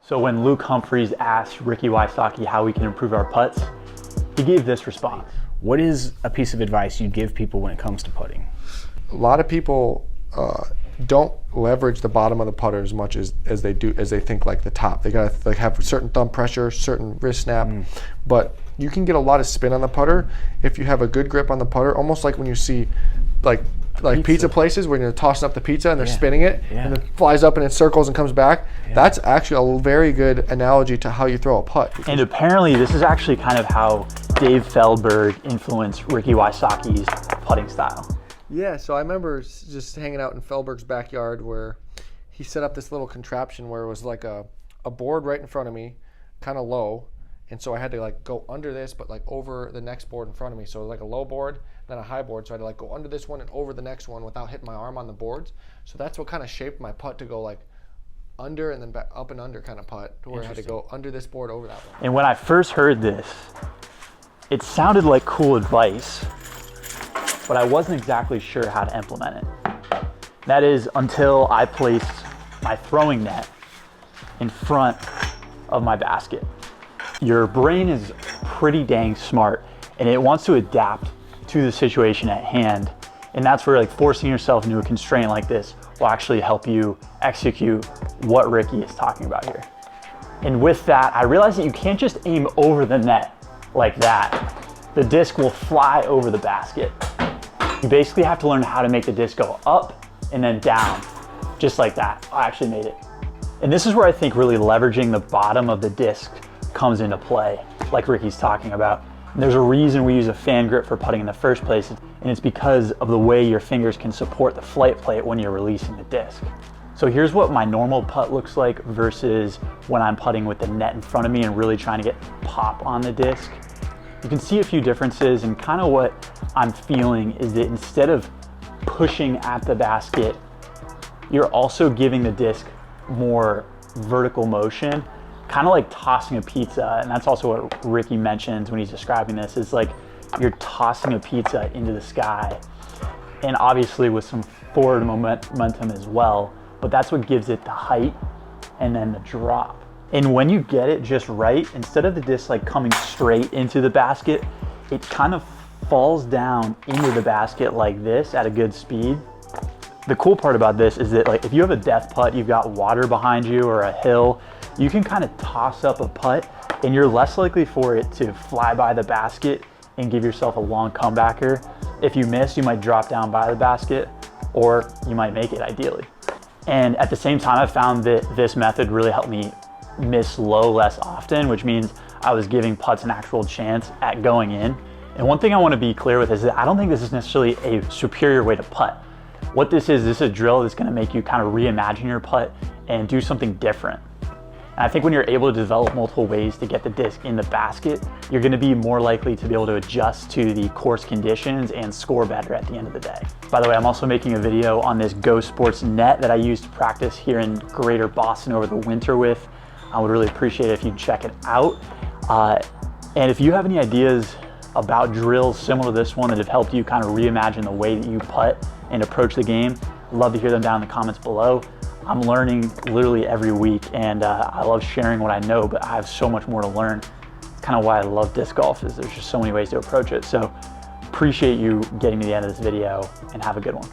So when Luke Humphreys asked Ricky Wysocki how we can improve our putts, he gave this response. What is a piece of advice you'd give people when it comes to putting? A lot of people don't leverage the bottom of the putter as much as they think like the top. They gotta like have certain thumb pressure, certain wrist snap, but you can get a lot of spin on the putter if you have a good grip on the putter. Almost like when you see like pizza places where you're tossing up the pizza and they're spinning it and it flies up and it circles and comes back. That's actually a very good analogy to how you throw a putt. And apparently this is actually kind of how Dave Feldberg influenced Ricky Wysocki's putting style. Yeah, so I remember just hanging out in Feldberg's backyard where he set up this little contraption where it was like a board right in front of me, kind of low, and so I had to like go under this but like over the next board in front of me. So it was like a low board, then a high board, so I had to like go under this one and over the next one without hitting my arm on the boards. So that's what kind of shaped my putt to go like under and then back up and under kind of putt, to where I had to go under this board, over that one. And when I first heard this, it sounded like cool advice, but I wasn't exactly sure how to implement it. That is until I placed my throwing net in front of my basket. Your brain is pretty dang smart and it wants to adapt to the situation at hand. And that's where like forcing yourself into a constraint like this will actually help you execute what Ricky is talking about here. And with that, I realized that you can't just aim over the net like that. The disc will fly over the basket. You basically have to learn how to make the disc go up and then down, just like that. I actually made it. And this is where I think really leveraging the bottom of the disc comes into play, like Ricky's talking about. And there's a reason we use a fan grip for putting in the first place, and it's because of the way your fingers can support the flight plate when you're releasing the disc. So here's what my normal putt looks like versus when I'm putting with the net in front of me and really trying to get pop on the disc. You can see a few differences, and kind of what I'm feeling is that instead of pushing at the basket, you're also giving the disc more vertical motion, kind of like tossing a pizza. And that's also what Ricky mentions when he's describing this, is like you're tossing a pizza into the sky, and obviously with some forward momentum as well, but that's what gives it the height and then the drop. And when you get it just right, instead of the disc like coming straight into the basket, it kind of falls down into the basket like this at a good speed. The cool part about this is that like if you have a death putt, you've got water behind you or a hill, you can kind of toss up a putt and you're less likely for it to fly by the basket and give yourself a long comebacker. If you miss, you might drop down by the basket, or you might make it ideally. And at the same time, I found that this method really helped me miss low less often, which means I was giving putts an actual chance at going in. And one thing I want to be clear with is that I don't think this is necessarily a superior way to putt. What this is a drill that's going to make you kind of reimagine your putt and do something different. And I think when you're able to develop multiple ways to get the disc in the basket, you're going to be more likely to be able to adjust to the course conditions and score better at the end of the day. By the way, I'm also making a video on this Go Sports net that I used to practice here in Greater Boston over the winter with. I would really appreciate it if you check it out. And if you have any ideas about drills similar to this one that have helped you kind of reimagine the way that you putt and approach the game, I'd love to hear them down in the comments below. I'm learning literally every week, and I love sharing what I know, but I have so much more to learn. It's kind of why I love disc golf, is there's just so many ways to approach it. So appreciate you getting to the end of this video, and have a good one.